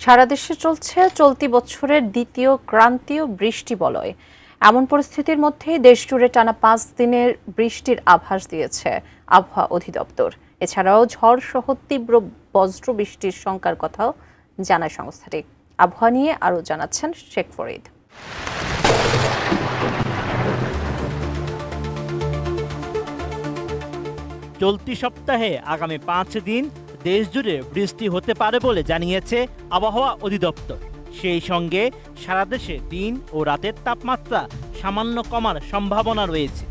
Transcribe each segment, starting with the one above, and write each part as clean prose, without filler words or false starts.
সারা দেশে চলছে চলতি বছরের দ্বিতীয় ক্রান্তীয় বৃষ্টি বলয়। এমন পরিস্থিতির মধ্যেই দেশজুড়ে টানা 5 দিনের বৃষ্টির আভাস দিয়েছে আবহাওয়া অধিদপ্তর। এছাড়াও ঝড় সহ তীব্র বজ্র বৃষ্টির শঙ্কার কথাও জানায় সংস্থাটি। আবহাওয়া নিয়ে আরও জানাচ্ছেন শেখ ফরিদ। চলতি সপ্তাহে আগামী 5 দিন দেশজুড়ে বৃষ্টি হতে পারে বলে জানিয়েছে আবহাওয়া অধিদপ্তর। সেই সঙ্গে সারা দেশে দিন ও রাতের তাপমাত্রা সামান্য কমার সম্ভাবনা রয়েছে।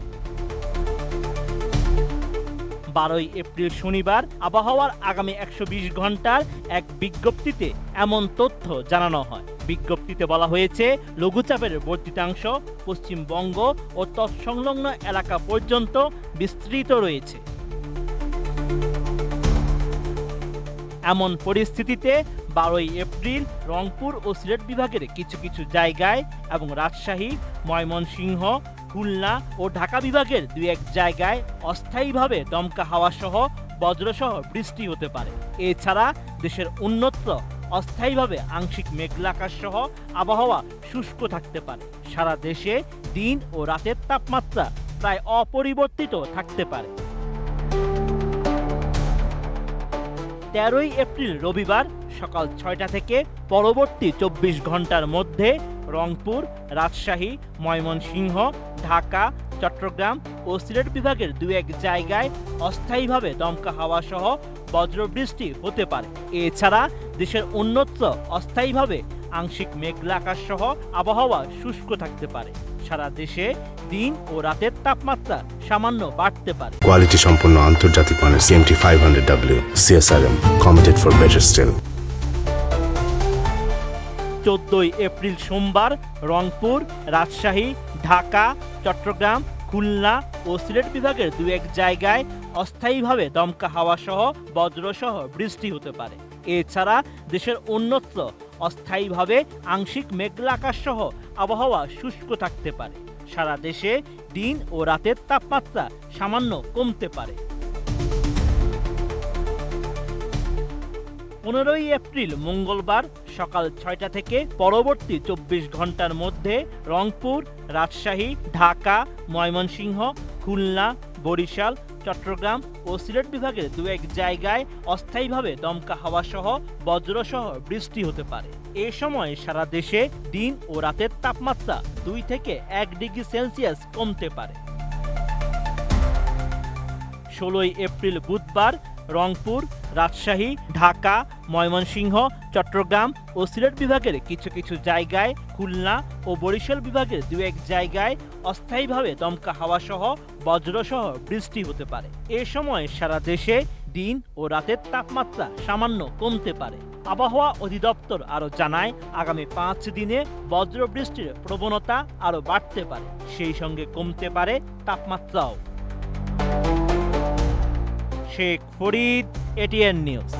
12 এপ্রিল শনিবার আবহাওয়ার আগামী 120 ঘন্টার এক বিজ্ঞপ্তিতে এমন তথ্য জানানো হয়। বিজ্ঞপ্তিতে বলা হয়েছে, লঘুচাপের বর্ধিতাংশ পশ্চিমবঙ্গ ও তৎসংলগ্ন এলাকা পর্যন্ত বিস্তৃত রয়েছে। এমন পরিস্থিতিতে 12 এপ্রিল রংপুর ও সিলেট বিভাগের কিছু কিছু জায়গায় এবং রাজশাহী, ময়মনসিংহ, খুলনা ও ঢাকা বিভাগের 2-1 জায়গায় অস্থায়ীভাবে দমকা হাওয়া সহ বজ্রসহ বৃষ্টি হতে পারে। এছাড়া দেশের অন্যত্র অস্থায়ীভাবে আংশিক মেঘলা আকাশ সহ আবহাওয়া শুষ্ক থাকতে পারে। সারা দেশে দিন ও রাতের তাপমাত্রা প্রায় অপরিবর্তিত থাকতে পারে। 13 এপ্রিল রবিবার সকাল 6টা থেকে পরবর্তী 24 ঘন্টার মধ্যে রংপুর, রাজশাহী, ময়মনসিংহ, ঢাকা, চট্টগ্রাম ও সিলেট বিভাগের 2-1 জায়গায় অস্থায়ীভাবে দমকা হাওয়া সহ বজ্রবৃষ্টি হতে পারে। এছাড়া দেশের অন্যত্র অস্থায়ীভাবে আংশিক মেঘলা আকাশ সহ আবহাওয়া শুষ্ক থাকতে পারে। সারা দেশে দিন ও রাতের তাপমাত্রা সামান্য বাড়তে পারে। কোয়ালিটি সম্পন্ন আন্তর্জাতিক মানের CMT 500W CSRM committed for better still। 14 April সোমবার রংপুর, রাজশাহী, ঢাকা, চট্টগ্রাম, খুলনা ও সিলেট বিভাগের 2-1 জায়গায় অস্থায়ীভাবে দমকা হাওয়া সহ বজ্রসহ বৃষ্টি হতে পারে। এছাড়া দেশের অন্যত্র অস্থায়ীভাবে আংশিক মেঘলা আকাশ সহ আবহাওয়া শুষ্ক থাকতে পারে। সারা দেশে দিন ও রাতের তাপমাত্রা সামান্য কমতে পারে। 15 এপ্রিল মঙ্গলবার সকাল 6টা থেকে পরবর্তী 24 ঘন্টার মধ্যে রংপুর, রাজশাহী, ঢাকা, ময়মনসিংহ, খুলনা, বরিশাল, চট্টগ্রাম ও সিলেট বিভাগের 2-1 জায়গায় অস্থায়ীভাবে দমকা হাওয়া সহ বজ্রসহ বৃষ্টি হতে পারে। এ সময় সারা দেশে দিন ও রাতের তাপমাত্রা 2 থেকে 1 ডিগ্রি সেলসিয়াস কমতে পারে। 16 এপ্রিল বুধবার রংপুর, রাজশাহী, ঢাকা, ময়মনসিংহ, চট্টগ্রাম ও সিলেট বিভাগের কিছু কিছু জায়গায়, খুলনা ও বরিশাল বিভাগের 2-1 জায়গায় অস্থায়ীভাবে দমকা হাওয়া সহ বজ্রসহ বৃষ্টি হতে পারে। এ সময় সারা দেশে দিন ও রাতের তাপমাত্রা সামান্য কমতে পারে। আবহাওয়া অধিদপ্তর আরও জানায়, আগামী 5 দিনে বজ্র বৃষ্টির প্রবণতা আরও বাড়তে পারে। সেই সঙ্গে কমতে পারে তাপমাত্রাও। Sheikh Farid, ATN news.